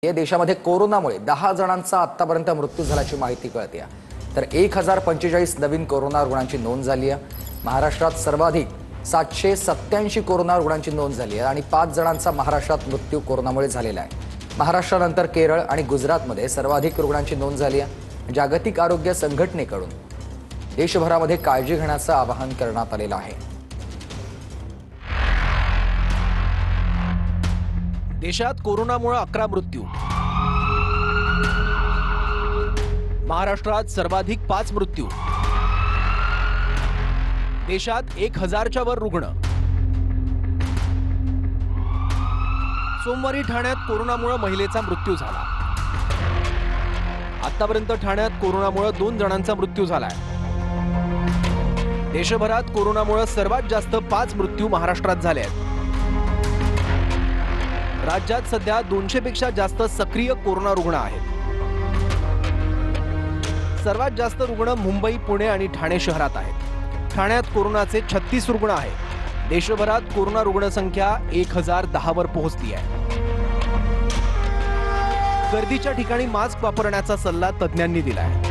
या देशामध्ये कोरोनामुळे 10 जणांचा आतापर्यंत मृत्यू झाल्याची माहिती कळते तर 1045 नवीन कोरोना रुग्णांची नोंद झाली आहे। महाराष्ट्रात सर्वाधिक 787 कोरोना रुग्णांची नोंद झाली आहे आणि 5 जणांचा महाराष्ट्रात मृत्यू कोरोनामुळे झालेला आहे। महाराष्ट्रानंतर केरळ आणि गुजरातमध्ये सर्वाधिक रुग्णांची नोंद झाली आहे। जागतिक आरोग्य संघटनेकडून देशभरामध्ये काळजी घेण्याचं आवाहन करण्यात आलेलं आहे। देशात कोरोनामुळे 11 मृत्यू, महाराष्ट्रात सर्वाधिक 5 मृत्यू, देशात 1000च्या वर रुग्ण। सोमवारी ठाण्यात कोरोनामुळे महिलेचा मृत्यू झाला। आतापर्यंत ठाण्यात कोरोनामुळे 2 जणांचा मृत्यू झालाय। देशभरात कोरोनामुळे सर्वात जास्त 5 मृत्यू महाराष्ट्रात झाले आहेत। राज्यात सध्या 200 पेक्षा जास्त सक्रिय कोरोना रुग्ण आहेत। सर्वात जास्त रुग्ण मुंबई, पुणे आणि ठाणे शहरात आहेत। ठाण्यात कोरोनाचे 36 रुग्ण आहेत। देशभरात कोरोना रुग्णसंख्या 1010 वर पोहोचली आहे। गर्दीच्या ठिकाणी मास्क वापरण्याचा सल्ला तज्ञांनी दिला आहे।